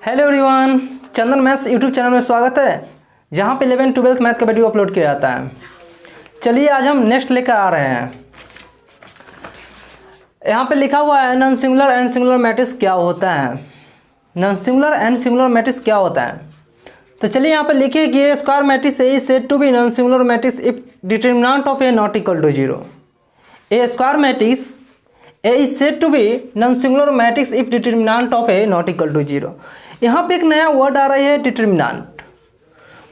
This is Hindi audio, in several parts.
हेलो एवरीवन, चंदन मैथ्स यूट्यूब चैनल में स्वागत है, जहां पे 11th 12th मैथ का वीडियो अपलोड किया जाता है। चलिए आज हम नेक्स्ट लेकर आ रहे हैं। यहाँ पे लिखा हुआ है non singular and singular matrix क्या होता है। Non singular and singular matrix क्या होता है, तो चलिए यहाँ पे लिखिए कि square matrix A is said to be non singular matrix if determinant of A not equal to 0। A square matrix A is said to be non singular matrix if determinant of A not equal to 0। यहाँ पे एक नया वर्ड आ रही है डिटरमिनेंट,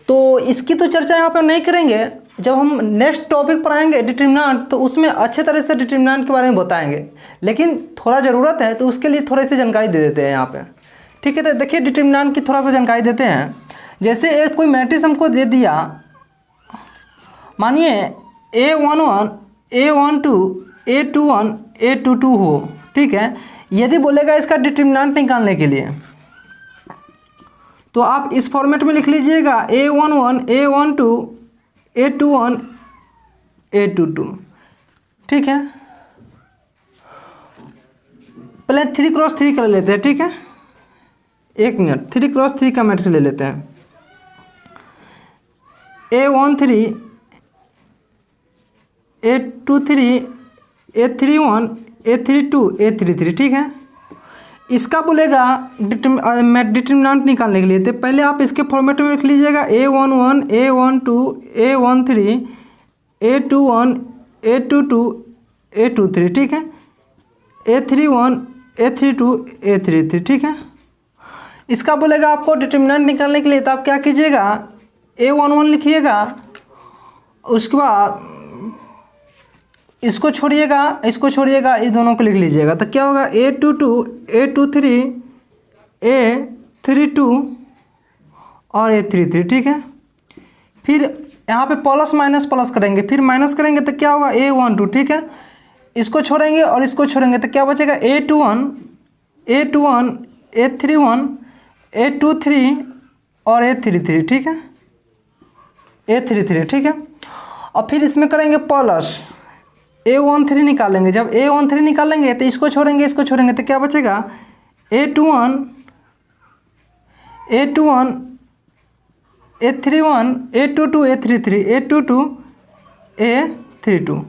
तो इसकी तो चर्चा यहाँ पे नहीं करेंगे। जब हम नेक्स्ट टॉपिक पढ़ाएंगे डिटरमिनेंट, तो उसमें अच्छे तरह से डिटरमिनेंट के बारे में बताएंगे, लेकिन थोड़ा ज़रूरत है तो उसके लिए थोड़ी सी जानकारी दे देते हैं यहाँ पे। ठीक है, तो देखिए डिटरमिनेंट की थोड़ा सा जानकारी देते हैं। जैसे एक कोई मैट्रिक्स हमको दे दिया, मानिए A11 A12 A21 A22 हो। ठीक है, यदि बोलेगा इसका डिटरमिनेंट निकालने के लिए, तो आप इस फॉर्मेट में लिख लीजिएगा A11 A12 A21 A22। ठीक है, पहले 3x3 कर लेते हैं। ठीक है, एक मिनट, 3x3 का मैट्रिक्स ले लेते हैं। A13 A23 A31 A32 A33। ठीक है, इसका बोलेगा डिटरमिनेंट निकालने के लिए, तो पहले आप इसके फॉर्मेट में लिख लीजिएगा A11 A12 A13 A21 A22 A23। ठीक है, A31 A32 A33। ठीक है, इसका बोलेगा आपको डिटरमिनेंट निकालने के लिए, तो आप क्या कीजिएगा A11 लिखिएगा, उसके बाद इसको छोड़िएगा, इसको छोड़िएगा, इस दोनों को लिख लीजिएगा, तो क्या होगा A22 A23 A32 और A33। ठीक है, फिर यहाँ पे प्लस माइनस प्लस करेंगे, फिर माइनस करेंगे तो क्या होगा A12। ठीक है, इसको छोड़ेंगे और इसको छोड़ेंगे तो क्या बचेगा A21 A31 A23 और A33। ठीक है, A33। ठीक है, और फिर इसमें करेंगे प्लस A13 निकालेंगे। जब A13 निकालेंगे तो इसको छोड़ेंगे, इसको छोड़ेंगे तो क्या बचेगा A21 A31 A22 A33 A22 A32।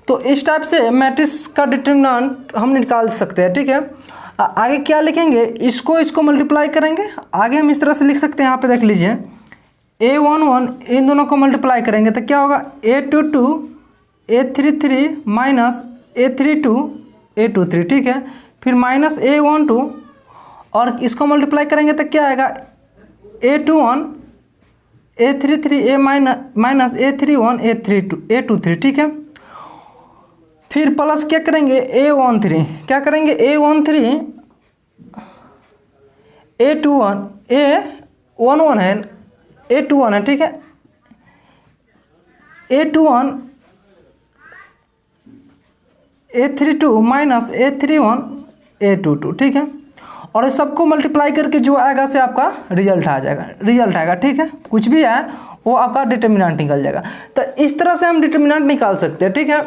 तो इस टाइप से मैट्रिक्स का डिटरमिनेंट हम निकाल सकते हैं। ठीक है, आगे क्या लिखेंगे, इसको मल्टीप्लाई करेंगे। आगे हम इस तरह से लिख सकते हैं, यहाँ पे देख लीजिए A11 इन दोनों को मल्टीप्लाई करेंगे तो क्या होगा A22 A33 minus A32 A23। ठीक है, फिर माइनस A12 और इसको मल्टीप्लाई करेंगे तो क्या आएगा A21 A33 A minus A31 A23। ठीक है, फिर प्लस क्या करेंगे A13, क्या करेंगे A13 A21 A11 है A21 है। ठीक है, A21 A32 minus A31 A22। ठीक है, और इस सबको मल्टीप्लाई करके जो आएगा से आपका रिजल्ट आ जाएगा, रिजल्ट आएगा। ठीक है, कुछ भी है वो आपका डिटरमिनेंट निकल जाएगा। तो इस तरह से हम डिटरमिनेंट निकाल सकते हैं। ठीक है,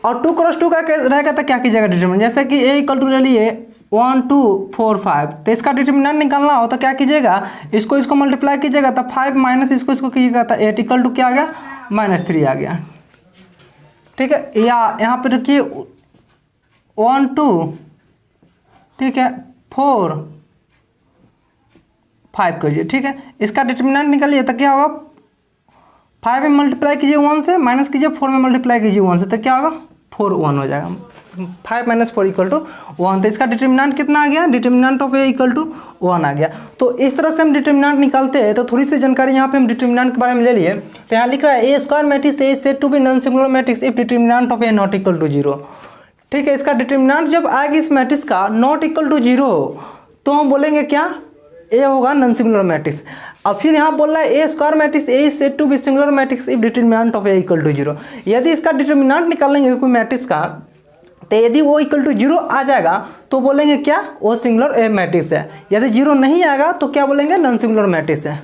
और 2x2 का रहेगा तो क्या कीजिएगा डिटरमिनेंट, जैसे कि A इक्वल टू ले लिए 1 2 4 5, तो इसका डिटरमिनेंट निकालना हो तो क्या कीजिएगा, इसको मल्टीप्लाई कीजिएगा तो 5 माइनस इसको कीजिएगा तो 8 इक्वल टू क्या आ गया -3 आ गया। ठीक है, या यहाँ पे रखिए 1 2 ठीक है 4 5 करिए। ठीक है, इसका डिटरमिनेंट निकालिए तो क्या होगा 5 में मल्टीप्लाई कीजिए 1 से, माइनस कीजिए 4 में मल्टीप्लाई कीजिए 1 से, तो क्या होगा 4 1 हो जाएगा। 5 माइनस 4 इक्वल टू 1, तो इसका डिटरमिनेंट कितना आ गया, determinant of A equal to 1 आ गया। तो इस तरह से हम डिटरमिनेंट निकालते हैं। तो थोड़ी सी जानकारी यहाँ पे हम डिटरमिनेंट के बारे में ले लिए। तो यहाँ लिख रहा है A square matrix A is said to be non singular matrix if determinant of A not equal to 0। ठीक है, इसका डिटरमिनेंट जब आएगा इस मैट्रिक्स का नॉट इक्वल टू 0 तो हम बोलेंगे क्या A होगा नॉन सिंगुलर मैट्रिक्स। अब फिर यहाँ बोल रहा है A square matrix A is said to be singular matrix if determinant of A equal to 0। यदि इसका डिटरमिनेंट निकालेंगे कोई मैट्रिक्स का, तो यदि वो इक्वल टू 0 आ जाएगा तो बोलेंगे क्या वो सिंगुलर मैट्रिक्स है। यदि 0 नहीं आएगा तो क्या बोलेंगे नॉन सिंगुलर मैट्रिक्स है।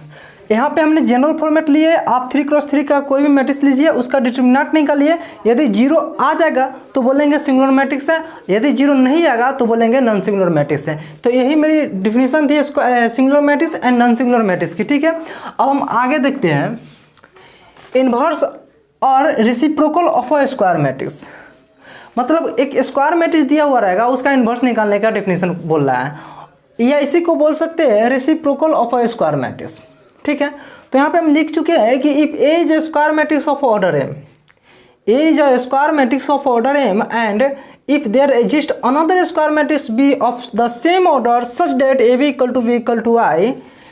यहाँ पे हमने जनरल फॉर्मेट लिए, आप 3x3 का कोई भी मैट्रिक्स लीजिए, उसका डिटरमिनेंट निकालिए, यदि 0 आ जाएगा तो बोलेंगे सिंगुलर मैट्रिक्स है, यदि 0 नहीं आएगा तो बोलेंगे नॉन सिंगुलर मैट्रिक्स है। तो यही मेरी डिफिनीशन थी इसको singular matrix and non singular matrix की, ठीक है। अब हम आगे देखते हैं इन्वर्स और reciprocal of a square matrix. मतलब एक स्क्वायर मैट्रिक्स दिया हुआ रहेगा, उसका इन्वर्स निकालने का डेफिनेशन बोल रहा है, या इसी को बोल सकते हैं reciprocal of a square matrix, ठीक है। तो यहाँ पे हम लिख चुके हैं कि if A is a square matrix of order M, A is a square matrix of order M and if there exists another square matrix B of the same order such that AB equal to B equal to I,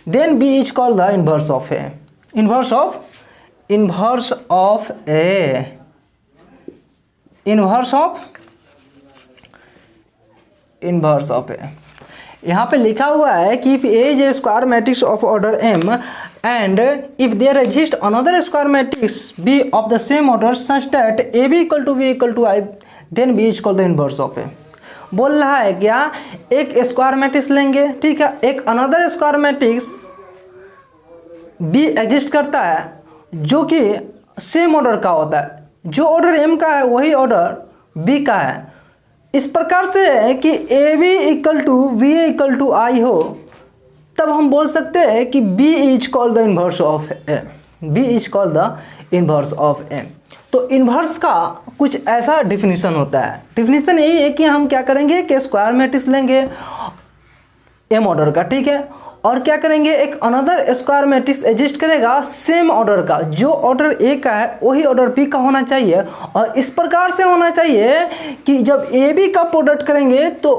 then B is called the inverse of A. Inverse of A. Inverse of A. यहाँ पे लिखा हुआ है कि if A is a square matrix of order M and if there exists another square matrix B of the same order such that AB equal to B equal to I, then B is called the inverse of A. बोल रहा है क्या, एक स्क्वायर मैट्रिक्स लेंगे, ठीक है, एक another square matrix be exist करता है जो कि सेम ऑर्डर का होता है, जो ऑर्डर एम का है वही ऑर्डर बी का है, इस प्रकार से कि A B equal to B equal to I हो, तब हम बोल सकते हैं कि B is called the inverse of A. B is called the inverse of A. तो इन्वर्स का कुछ ऐसा डिफिनीशन होता है। डिफिनीशन यही है कि हम क्या करेंगे कि स्क्वायर मैट्रिक्स लेंगे एम ऑर्डर का, ठीक है, और क्या करेंगे एक अनदर स्क्वायर मैट्रिक्स एग्जिस्ट करेगा सेम ऑर्डर का, जो ऑर्डर ए का है वही ऑर्डर बी का होना चाहिए, और इस प्रकार से होना चाहिए कि जब ए बी का प्रोडक्ट करेंगे तो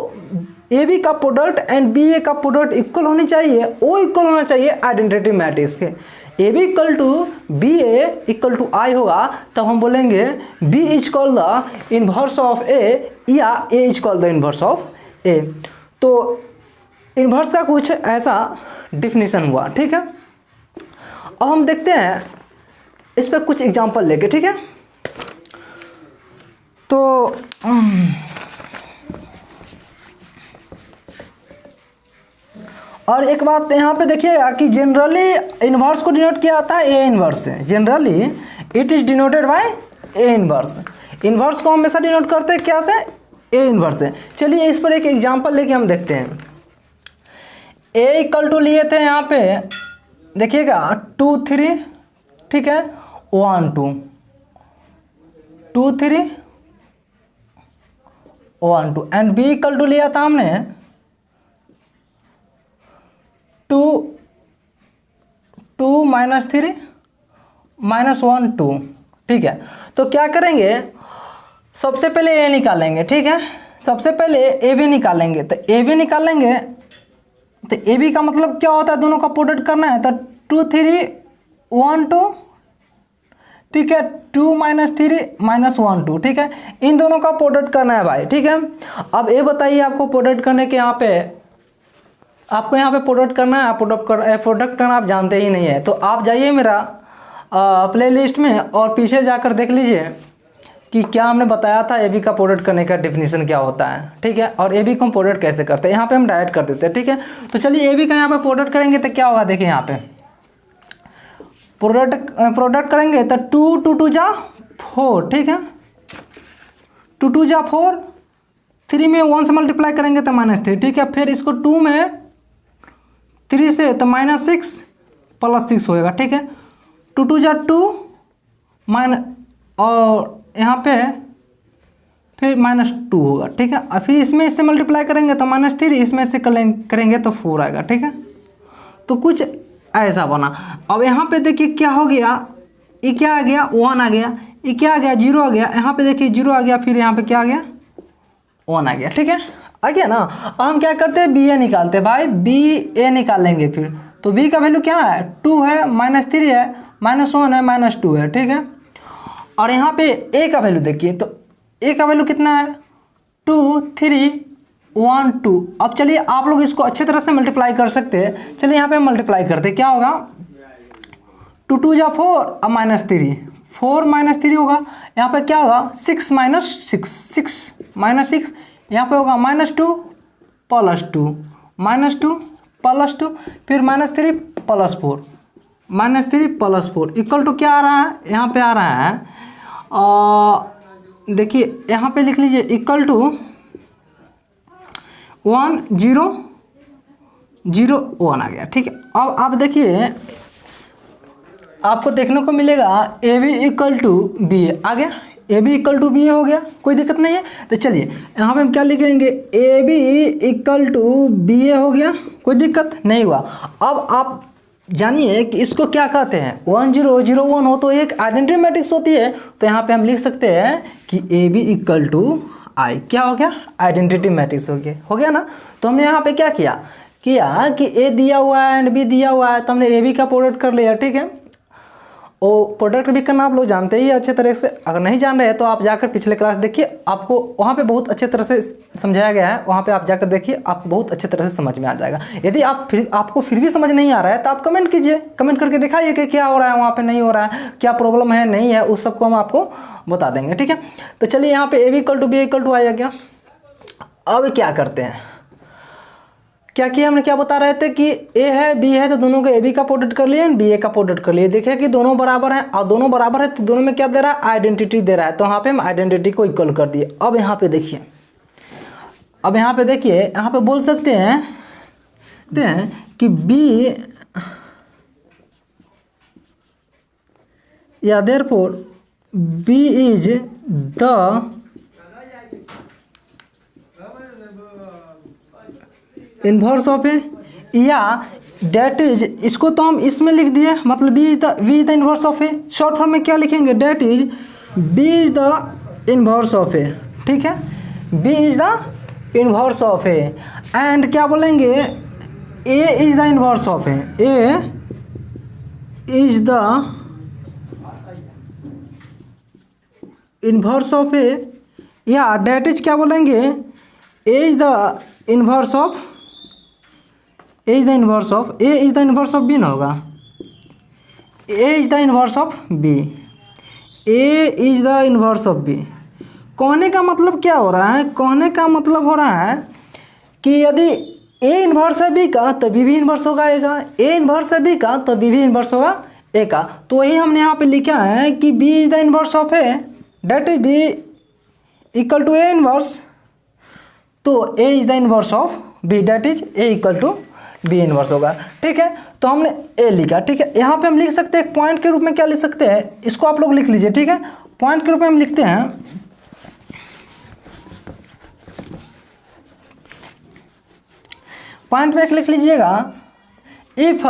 ए बी का प्रोडक्ट एंड बी ए का प्रोडक्ट इक्वल होनी चाहिए, वो इक्वल होना चाहिए आइडेंटिटी मैट्रिक्स के। A B equal to B A equal to I होगा, तब हम बोलेंगे B is called the inverse of A या A is called the inverse of A. तो इन्वर्स का कुछ ऐसा डिफिनीशन हुआ, ठीक है। अब हम देखते हैं इस पर कुछ एग्जांपल लेके, ठीक है। तो और एक बात यहाँ पे देखिएगा कि जनरली इन्वर्स को डिनोट किया जाता है ए इन्वर्स से। Generally it is denoted by A inverse. Inverse को हमेशा डिनोट करते हैं क्या से, ए इन्वर्स से। चलिए इस पर एक एग्जांपल लेके हम देखते हैं। ए इक्वल टू लिए थे यहाँ पे देखिएगा 2 3, ठीक है, 1 2 2 3 1 2 एंड बी इक्वल टू लिया था हमने 2 2 -3 -1 2, ठीक है। तो क्या करेंगे, सबसे पहले ए निकालेंगे, ठीक है, सबसे पहले ए बी निकालेंगे। तो ए बी निकालेंगे तो ए बी का मतलब क्या होता है, दोनों का प्रोडक्ट करना है। तो 2 3 1 2, ठीक है, 2 -3 -1 2, ठीक है, इन दोनों का प्रोडक्ट करना है भाई, ठीक है। अब ये बताइए आपको प्रोडक्ट करने के यहाँ पे आपको यहाँ पे प्रोडक्ट करना है, प्रोडक्ट करना आप जानते ही नहीं है। तो आप जाइए मेरा प्लेलिस्ट में और पीछे जाकर देख लीजिए कि क्या हमने बताया था ए बी का प्रोडक्ट करने का डेफिनेशन क्या होता है, ठीक है, और ए बी को हम प्रोडक्ट कैसे करते हैं। यहाँ पे हम डायरेक्ट कर देते हैं, ठीक है। तो चलिए ए बी का यहाँ पे प्रोडक्ट करेंगे तो क्या होगा, देखिए यहाँ पे प्रोडक्ट करेंगे तो 2 2 2 जा 4, ठीक है, 2 2 जा 4, 3 में 1 से मल्टीप्लाई करेंगे तो -3, ठीक है, फिर इसको 2 में 3 से तो -6 + 6 होएगा, ठीक है, 2 2 जा 2 और यहाँ पे फिर -2 होगा, ठीक है, और फिर इसमें इससे मल्टीप्लाई करेंगे तो -3, इसमें से करेंगे तो 4 आएगा, ठीक है। तो कुछ ऐसा बना। अब यहाँ पे देखिए क्या हो गया, ये क्या आ गया, 1 आ गया, ये क्या आ गया, 0 आ गया, यहाँ पे देखिए 0 आ गया, फिर यहाँ पे क्या आ गया, 1 आ गया, ठीक है, आ गया ना। अब हम क्या करते हैं, बी ए निकालते हैं भाई, बी ए निकालेंगे फिर। तो बी का वैल्यू क्या है, 2 है, -3 है, -1 है, -2 है, ठीक है। और यहाँ पे ए का वैल्यू देखिए, तो ए का वैल्यू कितना है, 2 3 1 2। अब चलिए आप लोग इसको अच्छे तरह से मल्टीप्लाई कर सकते हैं। चलिए यहाँ पे मल्टीप्लाई करते हैं, क्या होगा, 2 2 जा 4 और -3, 4 -3 होगा, यहाँ पे क्या होगा, 6 -6 6 -6, यहाँ पे होगा -2 + 2 -2 + 2, फिर -3 + 4 -3 + 4 इक्वल टू क्या आ रहा है, यहाँ पे आ रहा है देखिए यहाँ पे लिख लीजिए इक्वल टू 1 0 0 1 आ गया। ठीक है, अब आप देखिए आपको देखने को मिलेगा A B equal to B A आ गया, A B equal to B A हो गया, कोई दिक्कत नहीं है। तो चलिए यहाँ पे हम क्या लिखेंगे, A B equal to B A हो गया, कोई दिक्कत नहीं हुआ। अब आप जानिए कि इसको क्या कहते हैं, 1 0 0 1 हो तो एक आइडेंटिटी मैट्रिक्स होती है। तो यहाँ पे हम लिख सकते हैं कि ए बी इक्वल टू आई, क्या हो गया, आइडेंटिटी मैट्रिक्स हो गया ना। तो हमने यहाँ पे क्या किया कि ए दिया हुआ है एंड बी दिया हुआ है, तो हमने ए बी का प्रोडक्ट कर लिया। ठीक है, और प्रोडक्ट भी करना आप लोग जानते ही अच्छे तरह से, अगर नहीं जान रहे हैं तो आप जाकर पिछले क्लास देखिए, आपको वहाँ पे बहुत अच्छे तरह से समझाया गया है, वहाँ पे आप जाकर देखिए, आपको बहुत अच्छे तरह से समझ में आ जाएगा। यदि आपको फिर भी समझ नहीं आ रहा है तो आप कमेंट कीजिए, कमेंट करके दिखाइए कि क्या हो रहा है वहाँ पे, नहीं हो रहा है, क्या प्रॉब्लम है, नहीं है, उस सबको हम आपको बता देंगे। ठीक है, तो चलिए यहाँ पे A B equal to B equal to आया गया। अब क्या करते हैं, क्या किया हमने, क्या बता रहे थे कि ए है बी है तो दोनों को ए बी का प्रोडक्ट कर लिए, बी ए का प्रोडक्ट कर लिए। देखिए कि दोनों बराबर हैं, और दोनों बराबर है तो दोनों में क्या दे रहा है, आइडेंटिटी दे रहा है। तो यहाँ पे हम आइडेंटिटी को इक्वल कर दिए। अब यहाँ पे देखिए, यहाँ पे बोल सकते हैं कि बी या therefore B is the inverse of A, या डेट इज, इसको तो हम इसमें लिख दिए, मतलब B is the inverse of A. Short form में क्या लिखेंगे, that is B is the inverse of A. ठीक है, B is the inverse of A, and क्या बोलेंगे, A is the inverse of A, A is the inverse of A, या डेट इज क्या बोलेंगे, A is the inverse of, A is the inverse of, A is the inverse of B ना होगा, ए is the inverse of B, A is the inverse of B. कहने का मतलब क्या हो रहा है, कहने का मतलब हो रहा है कि यदि ए इन्वर्स है बी का तो बी भी इन्वर्स होगा ए का, ए इन्वर्स है बी का तो बी भी इन्वर्स होगा ए का। तो वही हमने यहाँ पे लिखा है कि B is the inverse of A, that is B equal to A inverse, तो A is the inverse of B, that is A equal to B inverse होगा। ठीक है, तो हमने ए लिखा। ठीक है, यहाँ पे हम लिख सकते हैं पॉइंट के रूप में, क्या लिख सकते हैं, इसको आप लोग लिख लीजिए। ठीक है, पॉइंट के रूप में हम लिखते हैं, पॉइंट पे लिख लीजिएगा, if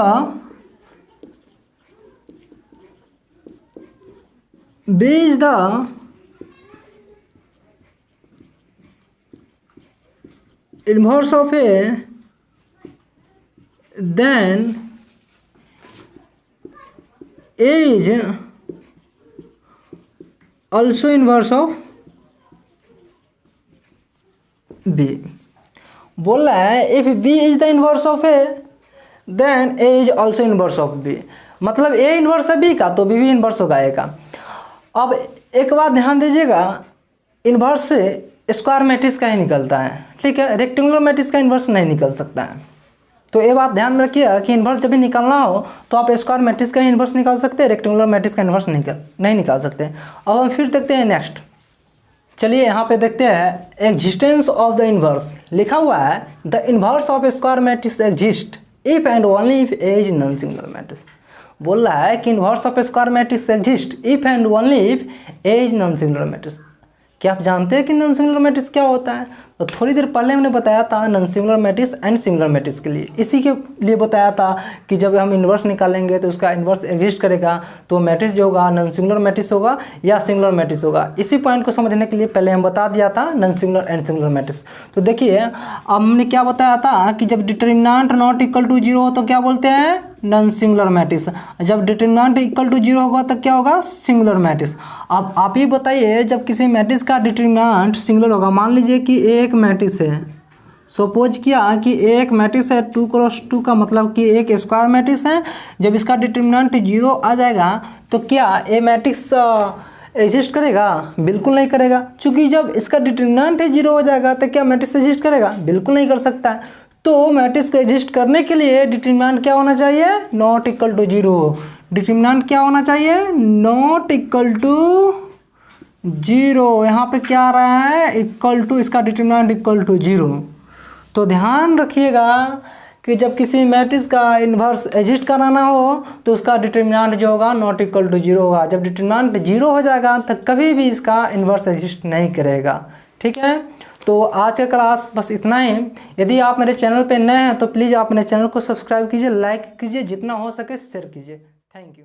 B is the inverse of A, then A is also inverse of B। बोल रहा है if B is the inverse of A then A is also inverse of B, मतलब A इन्वर्स है B का तो B भी इन्वर्स होगा A का। अब एक बात ध्यान दीजिएगा, इन्वर्स से स्क्वायर मैट्रिक्स का ही निकलता है। ठीक है, रेक्टेंगुलर मैट्रिक्स का इन्वर्स नहीं निकल सकता है। तो ये बात ध्यान में रखिए कि इन्वर्स जब भी निकालना हो तो आप स्क्वायर मैट्रिक्स का इन्वर्स निकाल सकते हैं, रेक्टेंगुलर मैट्रिक्स का इन्वर्स नहीं निकाल सकते। अब हम फिर देखते हैं नेक्स्ट। चलिए यहाँ पे देखते हैं एग्जिस्टेंस ऑफ द इन्वर्स, लिखा हुआ है the inverse of square matrix exist if and only if A is non singular matrix. बोल रहा है कि inverse of square matrix exist if and only if A is non singular matrix. क्या आप जानते हैं कि नॉन सिंगुलर मैट्रिक्स क्या होता है? तो थोड़ी देर पहले हमने बताया था non singular matrix and singular matrix के लिए, इसी के लिए बताया था कि जब हम इन्वर्स निकालेंगे तो उसका इन्वर्स एग्जिस्ट करेगा तो मैट्रिक्स जो होगा नॉन सिंगुलर मैट्रिक्स होगा या सिंगुलर मैट्रिक्स होगा। इसी पॉइंट को समझने के लिए पहले हम बता दिया था non singular and singular matrix. तो देखिए हमने क्या बताया था कि जब डिटरमिनेंट नॉट इक्वल टू 0 हो तो क्या बोलते हैं? Non singular matrix. जब डिटरमिनेंट इक्वल टू 0 होगा तो क्या होगा? Singular matrix. अब आप ही बताइए जब किसी मैट्रिक्स का डिटरमिनेंट सिंगुलर होगा, मान लीजिए कि एक मैट्रिक्स है, सपोज किया कि एक मैट्रिक्स है 2 क्रॉस 2 का मतलब कि एक स्क्वायर मैट्रिक्स है। जब इसका डिटरमिनेंट 0 आ जाएगा तो क्या ये मैट्रिक्स एग्जिस्ट करेगा? बिल्कुल नहीं करेगा, क्योंकि जब इसका डिटरमिनेंट 0 हो जाएगा तो क्या मैट्रिक्स एग्जिस्ट करेगा? बिल्कुल नहीं कर सकता है। तो मैट्रिक्स को एग्जिस्ट करने के लिए डिटरमिनेंट क्या होना चाहिए, not equal to zero. Determinant क्या होना चाहिए, नॉट इक्वल टू जीरो। यहाँ पे क्या आ रहा है, इक्वल टू, इसका डिटरमिनेंट इक्वल टू जीरो। तो ध्यान रखिएगा कि जब किसी मैट्रिक्स का इन्वर्स एग्जिस्ट कराना हो तो उसका डिटरमिनेंट जो होगा नॉट इक्वल टू जीरो होगा। जब डिटरमिनेंट जीरो हो जाएगा तो कभी भी इसका इन्वर्स एग्जिस्ट नहीं करेगा। ठीक है, तो आज का क्लास बस इतना ही। यदि आप मेरे चैनल पे नए हैं तो प्लीज़ आप मेरे चैनल को सब्सक्राइब कीजिए, लाइक कीजिए, जितना हो सके शेयर कीजिए। Thank you.